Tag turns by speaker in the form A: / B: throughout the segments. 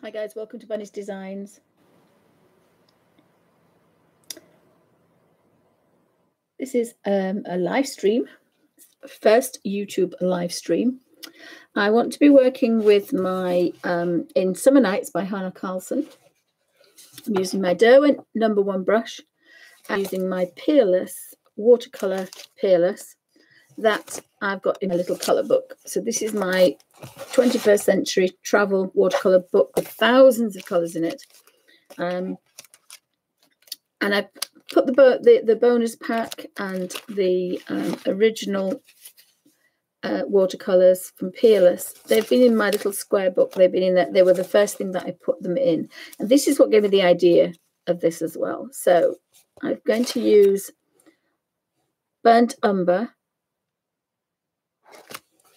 A: Hi guys, welcome to Bunny's Designs. This is a live stream, first YouTube live stream. I want to be working with my in Summer Nights by Hanna Karlzon. I'm using my Derwent #1 brush. I'm using my Peerless Watercolor Peerless that I've got in a little colour book. So this is my 21st century travel watercolor book with thousands of colours in it. And I put the bonus pack and the original watercolors from Peerless. They've been in my little square book. They've been in that. They were the first thing that I put them in. And this is what gave me the idea of this as well. So I'm going to use burnt umber.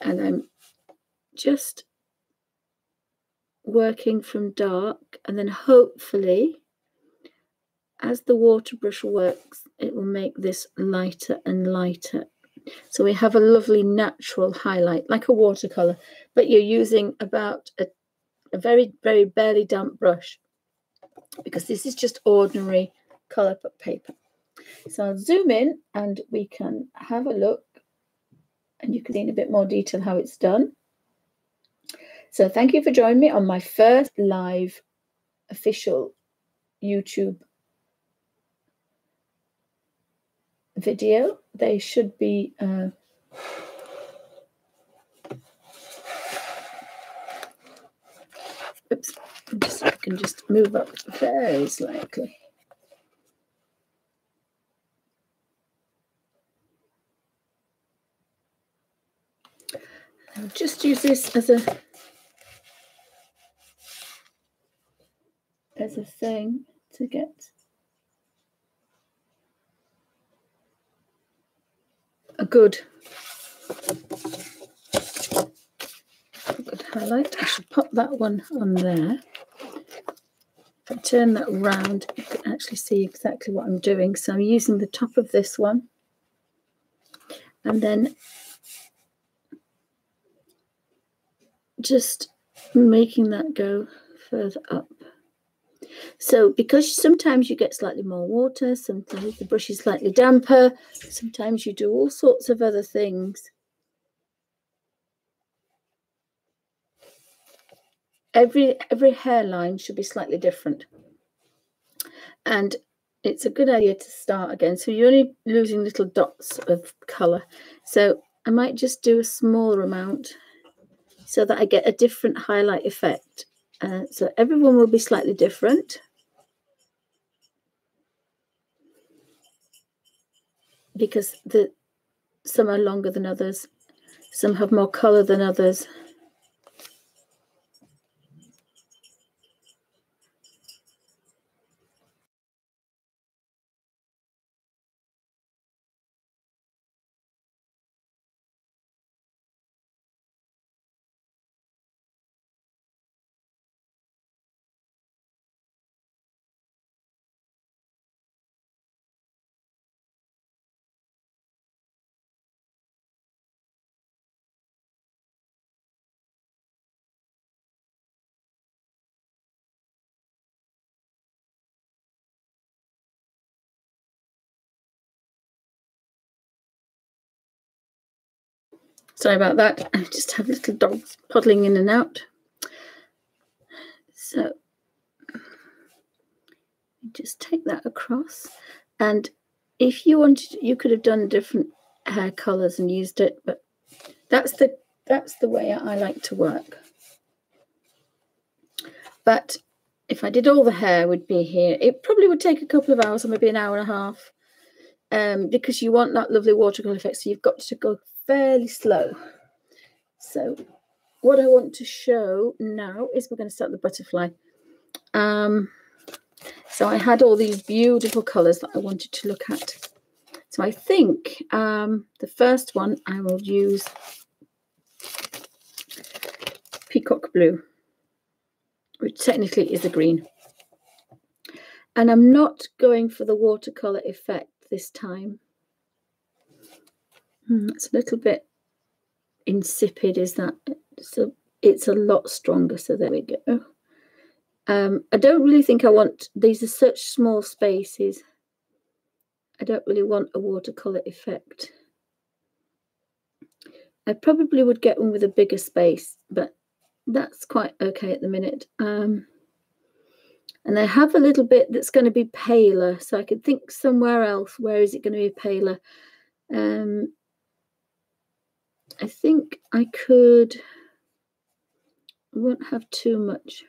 A: And I'm just working from dark, and then hopefully as the water brush works, it will make this lighter and lighter. So we have a lovely natural highlight, like a watercolor, but you're using about a very, very barely damp brush, because this is just ordinary color paper. So I'll zoom in and we can have a look, and you can see in a bit more detail how it's done. So thank you for joining me on my first live official YouTube video. They should be oops, I can just move up very slightly. I'll just use this as a thing to get a good highlight. I should pop that one on there. If I turn that round, you can actually see exactly what I'm doing. So I'm using the top of this one and then just making that go further up. So because sometimes you get slightly more water, sometimes the brush is slightly damper, sometimes you do all sorts of other things. Every hairline should be slightly different. And it's a good idea to start again. So you're only losing little dots of colour. So I might just do a smaller amount so that I get a different highlight effect. So everyone will be slightly different, because some are longer than others, some have more colour than others. Sorry about that. I just have little dogs puddling in and out. So just take that across. And if you wanted, you could have done different hair colours and used it, but that's the way I like to work. But if I did all the hair, would be here. It probably would take a couple of hours, or maybe an hour and a half, because you want that lovely watercolor effect. So you've got to go fairly slow. So what I want to show now is we're going to start the butterfly. So I had all these beautiful colours that I wanted to look at. So I think the first one I will use Peacock Blue, which technically is a green. And I'm not going for the watercolor effect this time. It's a little bit insipid, is that? So it's a lot stronger. So there we go. I don't really think I want, these are such small spaces. I don't really want a watercolour effect. I probably would get one with a bigger space, but that's quite okay at the minute. And I have a little bit that's going to be paler, so I could think somewhere else. Where is it going to be paler? I think I could. I won't have too much,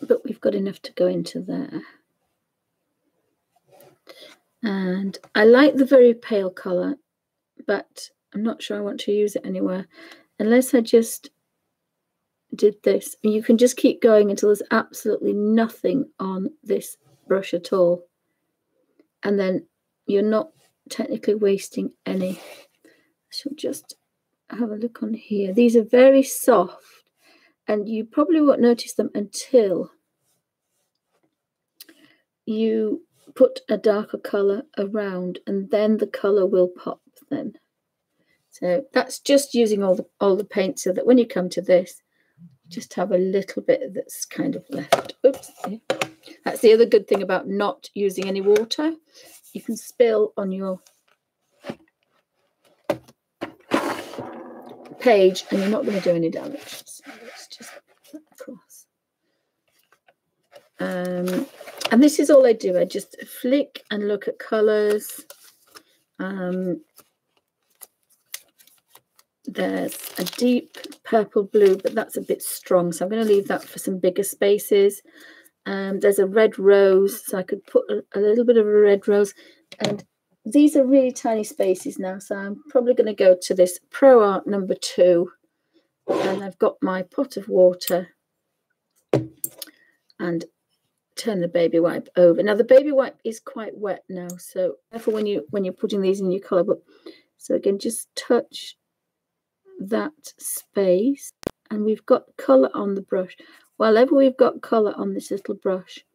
A: but we've got enough to go into there. And I like the very pale colour, but I'm not sure I want to use it anywhere unless I just did this. And you can just keep going until there's absolutely nothing on this brush at all, and then you're not technically wasting any. I shall just have a look on here. These are very soft, and you probably won't notice them until you put a darker colour around, and then the colour will pop then. So that's just using all the paint, so that when you come to this, just have a little bit that's kind of left. Oops. That's the other good thing about not using any water. You can spill on your page and you're not going to do any damage. So let's just put that across. And this is all I do. I just flick and look at colours. There's a deep purple blue, but that's a bit strong, so I'm going to leave that for some bigger spaces. There's a red rose, so I could put a little bit of a red rose. And these are really tiny spaces now, so I'm probably going to go to this Pro Art number 2. And I've got my pot of water and turn the baby wipe over. Now the baby wipe is quite wet now, so therefore when you're putting these in your colour book. So again, just touch that space, and we've got colour on the brush. Wherever we've got colour on this little brush,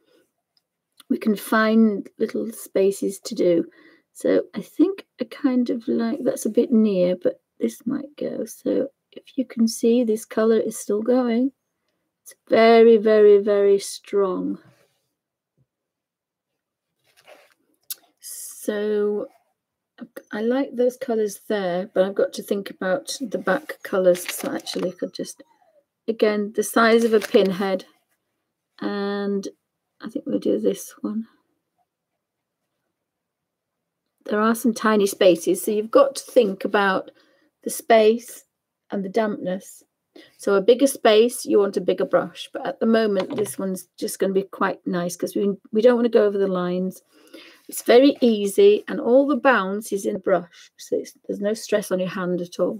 A: we can find little spaces to do. So I think I kind of like, that's a bit near, but this might go. So if you can see, this colour is still going. It's very, very, very strong. So I like those colours there, but I've got to think about the back colours. So actually I could just, again, the size of a pinhead, and I think we'll do this one. There are some tiny spaces, so you've got to think about the space and the dampness. So a bigger space, you want a bigger brush, but at the moment this one's just going to be quite nice because we don't want to go over the lines. It's very easy, and all the bounce is in the brush, so there's no stress on your hand at all.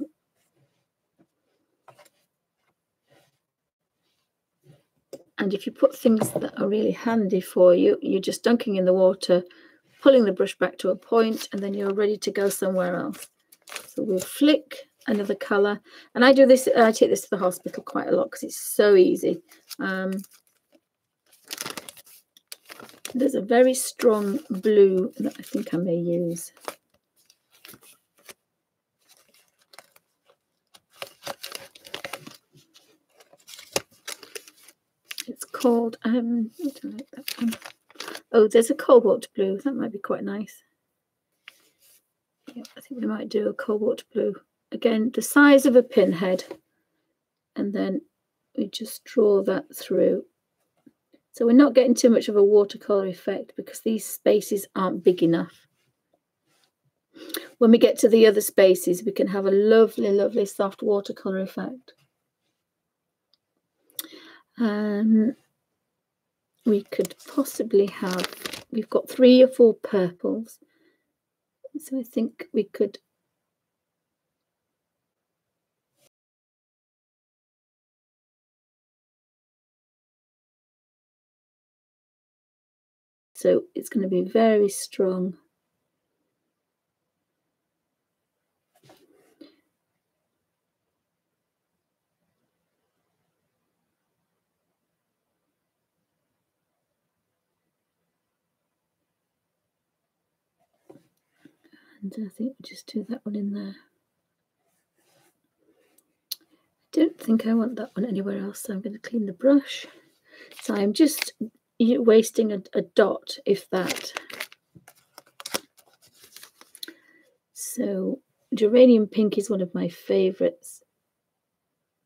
A: And if you put things that are really handy for you, you're just dunking in the water, pulling the brush back to a point, and then you're ready to go somewhere else. So we'll flick another colour, and I do this. I take this to the hospital quite a lot because it's so easy. There's a very strong blue that I think I may use. It's called I don't like that one. Oh, there's a cobalt blue. That might be quite nice. Yeah, I think we might do a cobalt blue. Again, the size of a pinhead. And then we just draw that through. So we're not getting too much of a watercolour effect because these spaces aren't big enough. When we get to the other spaces, we can have a lovely, lovely soft watercolour effect. We could possibly have, we've got 3 or 4 purples. So I think we could so it's going to be very strong. And I think we just do that one in there. I don't think I want that one anywhere else, so I'm going to clean the brush. So I'm just wasting a dot, if that. So geranium pink is one of my favorites.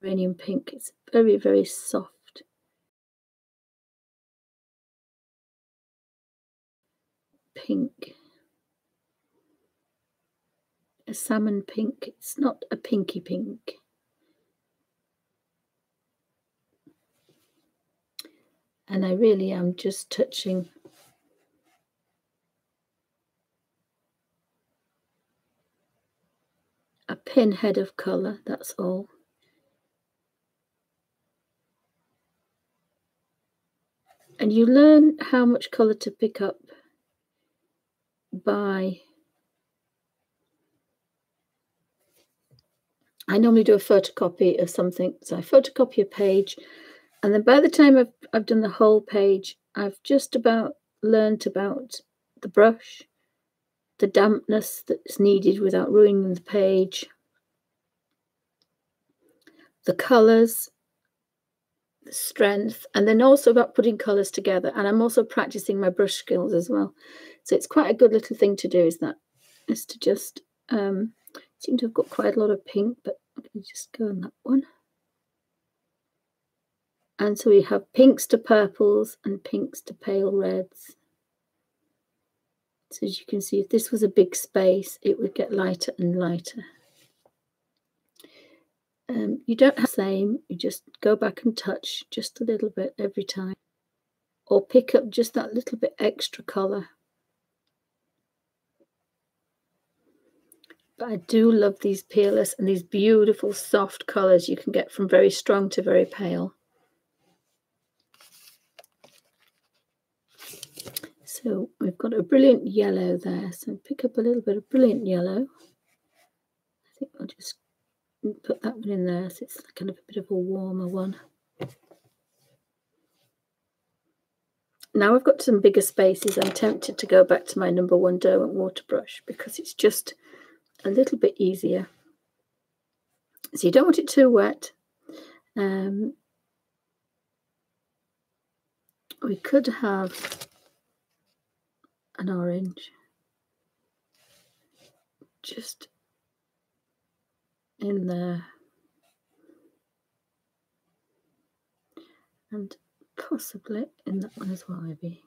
A: Geranium pink, it's very, very soft. Pink. A salmon pink. It's not a pinky pink. And I really am just touching a pinhead of colour, that's all. And you learn how much colour to pick up by... I normally do a photocopy of something. So I photocopy a page, and then by the time I've done the whole page, I've just about learnt about the brush, the dampness that's needed without ruining the page, the colours, the strength, and then also about putting colours together. And I'm also practicing my brush skills as well. So it's quite a good little thing to do, is to just seem to have got quite a lot of pink, but I'm going to just go on that one. And so we have pinks to purples and pinks to pale reds. So as you can see, if this was a big space, it would get lighter and lighter. You don't have the same, you just go back and touch just a little bit every time, or pick up just that little bit extra colour. But I do love these Peerless and these beautiful soft colours you can get from very strong to very pale. So we've got a brilliant yellow there, so pick up a little bit of brilliant yellow. I think I'll just put that one in there, so it's kind of a bit of a warmer one. Now I've got some bigger spaces. I'm tempted to go back to my number 1 Derwent water brush because it's just a little bit easier. So you don't want it too wet. We could have an orange just in there, and possibly in that one as well, maybe.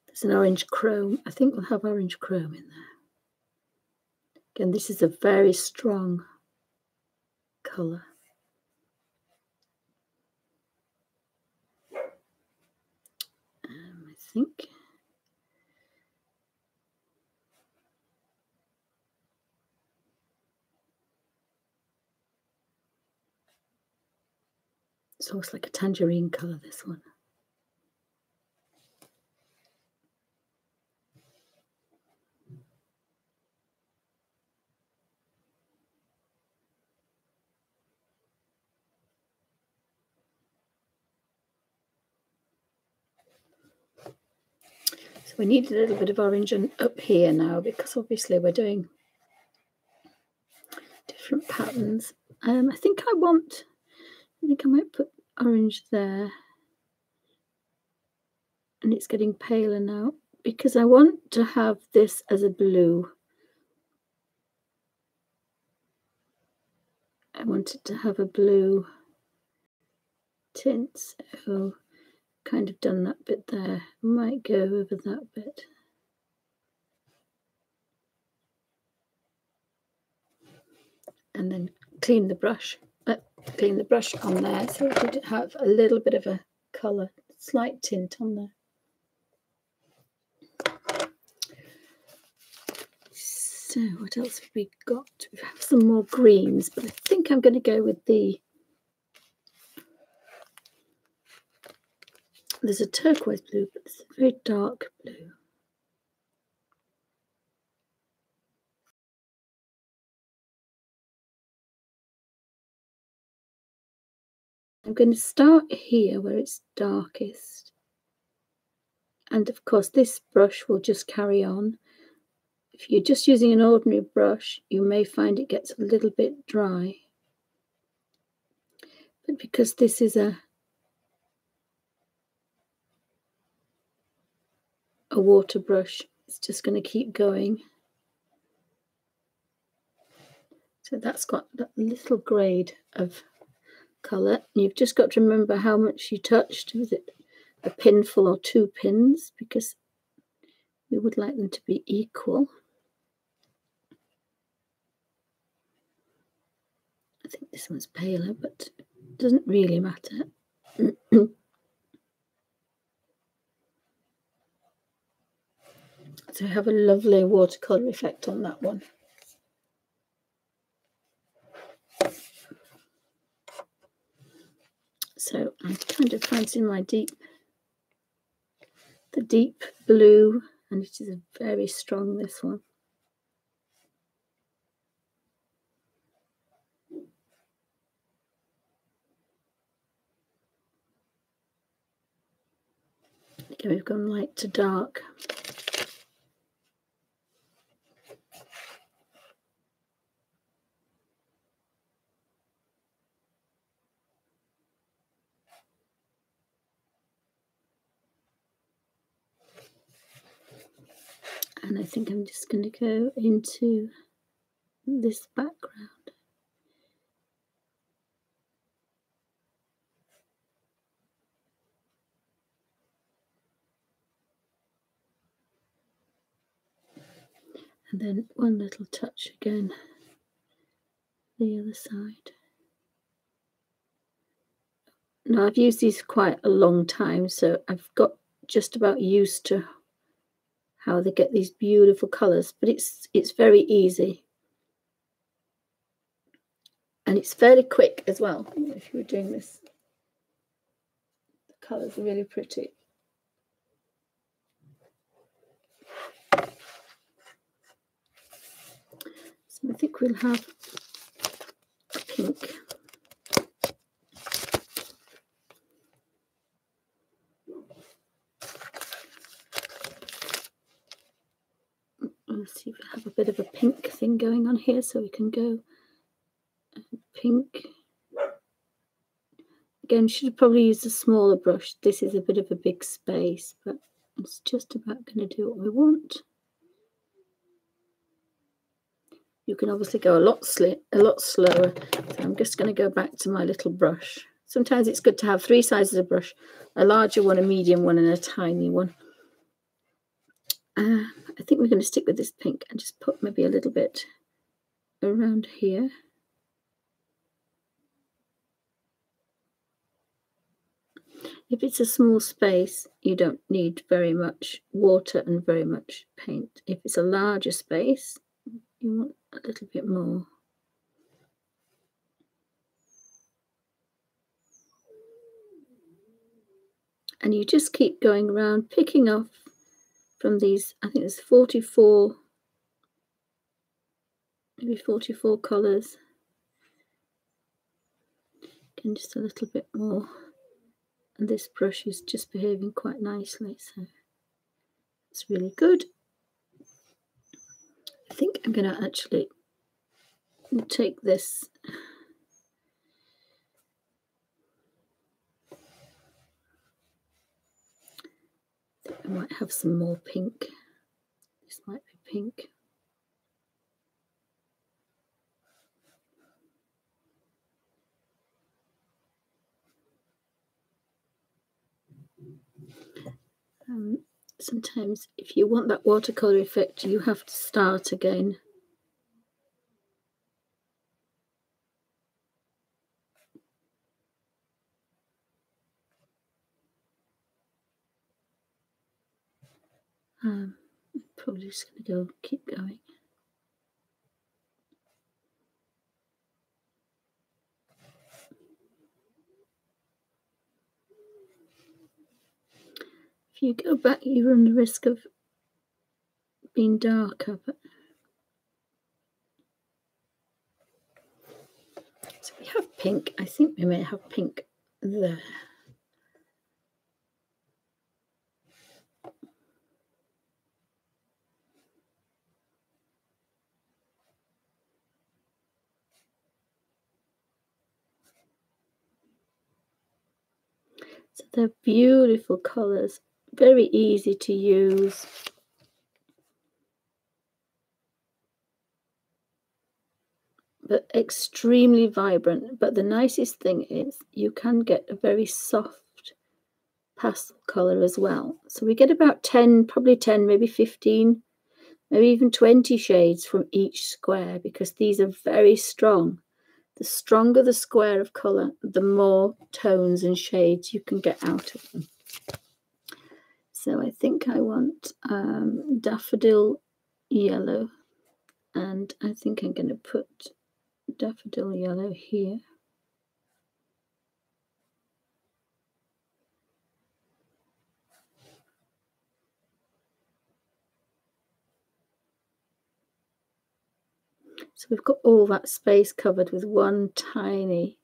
A: There's an orange chrome. I think we'll have orange chrome in there. Again, this is a very strong colour. I think. It's almost like a tangerine colour, this one. So we need a little bit of orange up here now, because obviously we're doing different patterns. I think I might put orange there. And it's getting paler now because I want to have this as a blue. I want it to have a blue tint, so kind of done that bit there. I might go over that bit. And then clean the brush on there, so it would have a little bit of a colour, slight tint on there. So what else have we got? We have some more greens, but I think I'm going to go with there's a turquoise blue, but it's a very dark blue. I'm going to start here where it's darkest. And of course this brush will just carry on. If you're just using an ordinary brush, you may find it gets a little bit dry. But because this is a water brush, it's just going to keep going. So that's got that little grade of colour. You've just got to remember how much you touched. Was it a pinful or 2 pins? Because we would like them to be equal. I think this one's paler, but it doesn't really matter. So I have a lovely watercolour effect on that one. So I'm kind of fancying my the deep blue, and it is very strong, this one. Okay, we've gone light to dark. And I think I'm just going to go into this background. And then one little touch again, the other side. Now I've used these quite a long time, so I've got just about used to how they get these beautiful colours, but it's very easy. And it's fairly quick as well. If you were doing this, the colours are really pretty. So I think we'll have a pink. Let's see if we have a bit of a pink thing going on here, so we can go pink. Again, should have probably used a smaller brush. This is a bit of a big space, but it's just about going to do what we want. You can obviously go a lot slower. So I'm just going to go back to my little brush. Sometimes it's good to have 3 sizes of brush, a larger one, a medium one, and a tiny one. I think we're going to stick with this pink and just put maybe a little bit around here. If it's a small space, you don't need very much water and very much paint. If it's a larger space, you want a little bit more. And you just keep going around, picking off from these. I think there's 44, maybe 44 colours. Again, just a little bit more. And this brush is just behaving quite nicely, so it's really good. I think I'm going to actually take this. I think I might have some more pink. This might be pink. Sometimes if you want that watercolour effect, you have to start again. Probably just going to go keep going. If you go back, you run the risk of being darker. But so we have pink. I think we may have pink there. So they're beautiful colours, very easy to use. But extremely vibrant. But the nicest thing is you can get a very soft pastel colour as well. So we get about 10, probably 10, maybe 15, maybe even 20 shades from each square, because these are very strong. The stronger the square of colour, the more tones and shades you can get out of them. So I think I want daffodil yellow, and I think I'm going to put daffodil yellow here. So we've got all that space covered with one tiny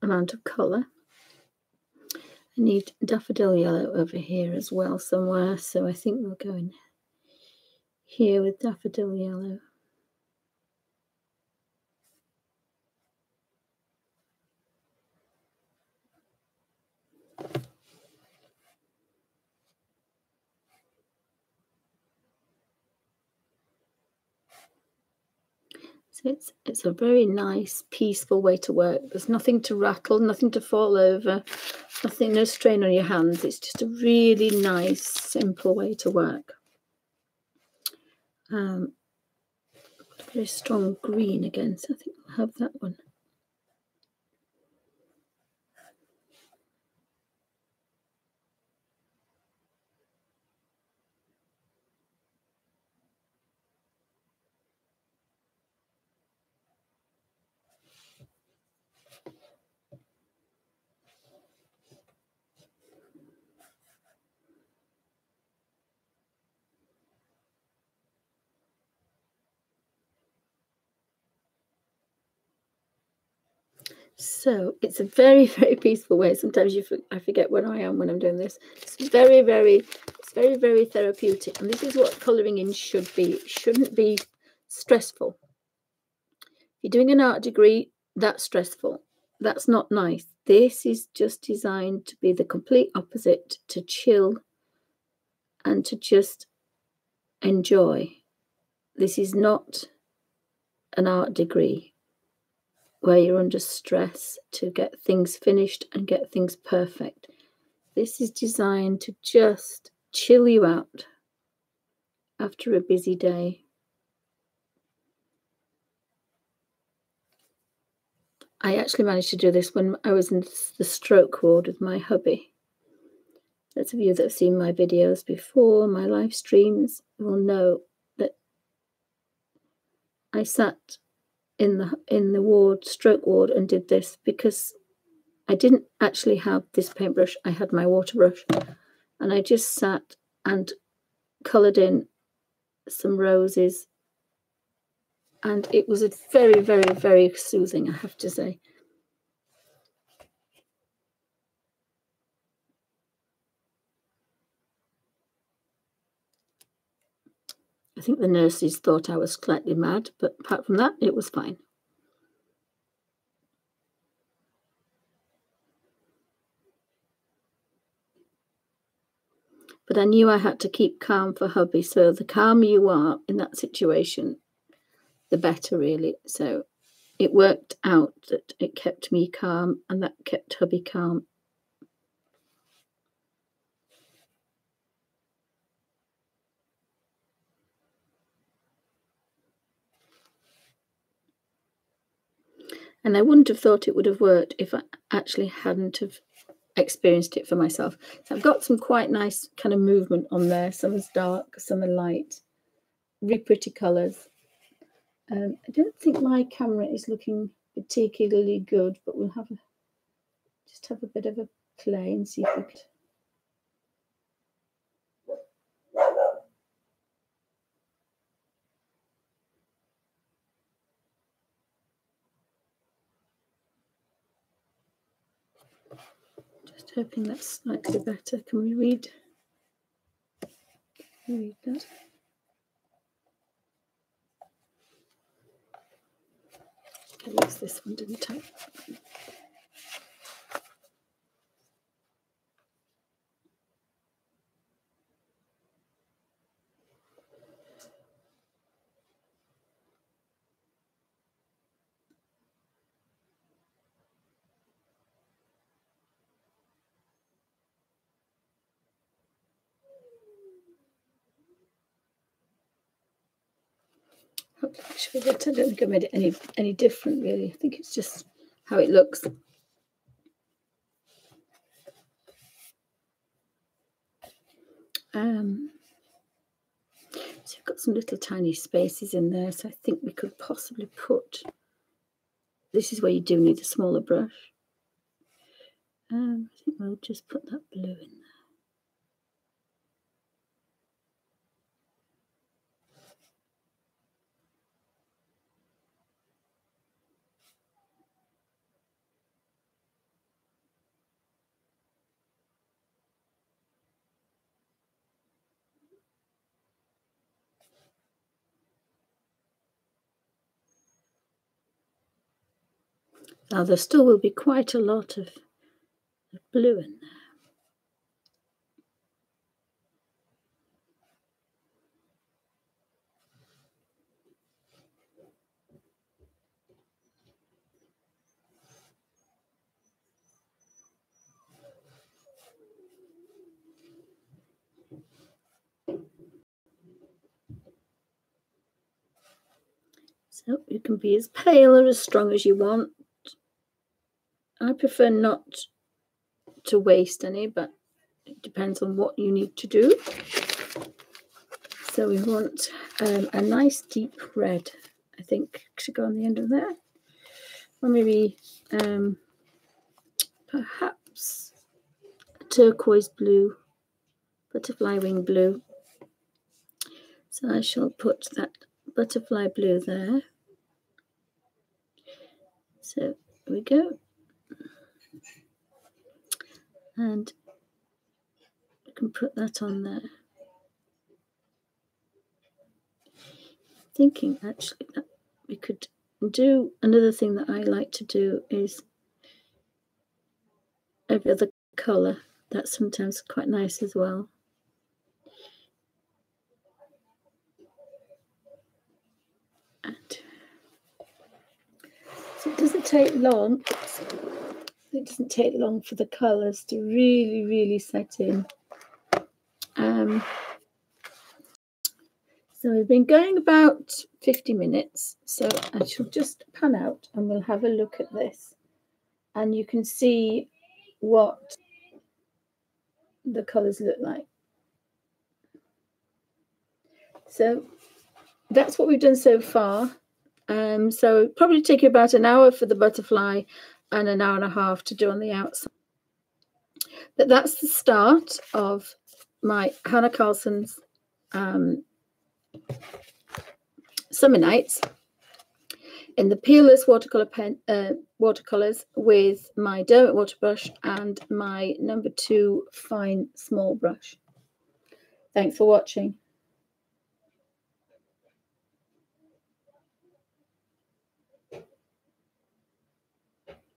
A: amount of colour. I need daffodil yellow over here as well somewhere, so I think we'll go in here with daffodil yellow. So it's a very nice, peaceful way to work. There's nothing to rattle, nothing to fall over, nothing, no strain on your hands. It's just a really nice, simple way to work. Very strong green again, so I think we'll have that one. So it's a very, very peaceful way. Sometimes I forget where I am when I'm doing this. It's very, very therapeutic. And this is what colouring in should be. It shouldn't be stressful. If you're doing an art degree, that's stressful. That's not nice. This is just designed to be the complete opposite, to chill and to just enjoy. This is not an art degree where you're under stress to get things finished and get things perfect. This is designed to just chill you out after a busy day. I actually managed to do this when I was in the stroke ward with my hubby. Those of you that have seen my videos before, my live streams, will know that I sat in the ward, stroke ward, and did this because I didn't actually have this paintbrush. I had my water brush, and I just sat and coloured in some roses, and it was a very, very soothing, I have to say. I think the nurses thought I was slightly mad, but apart from that, it was fine. But I knew I had to keep calm for hubby, so the calmer you are in that situation, the better, really. So it worked out that it kept me calm, and that kept hubby calm. And I wouldn't have thought it would have worked if I actually hadn't have experienced it for myself. So I've got some quite nice kind of movement on there. Some is dark, some are light. Really pretty colours. I don't think my camera is looking particularly good, but we'll just have a bit of a play and see if we could. Just hoping that's slightly better. Can we read? Can we read that? I used this one, didn't I? Actually, I don't think I made it any different, really. I think it's just how it looks. So I've got some little tiny spaces in there, so I think we could possibly put, this is where you do need a smaller brush. I think we'll just put that blue in there. Now there still will be quite a lot of blue in there. So you can be as pale or as strong as you want. I prefer not to waste any, but it depends on what you need to do. So we want a nice deep red, I think, should go on the end of there. Or maybe perhaps a turquoise blue, butterfly wing blue. So I shall put that butterfly blue there. So there we go. And I can put that on there. Thinking actually that we could do another thing that I like to do is every other colour. That's sometimes quite nice as well. And so it doesn't take long. It doesn't take long for the colours to really set in. So we've been going about 50 minutes. So I shall just pan out and we'll have a look at this. And you can see what the colours look like. So that's what we've done so far. So it'll probably take you about an hour for the butterfly and an hour and a half to do on the outside. But that's the start of my Hanna Karlzon's Summer Nights in the Peerless watercolors with my Derwent water brush and my number 2 fine small brush. Thanks for watching.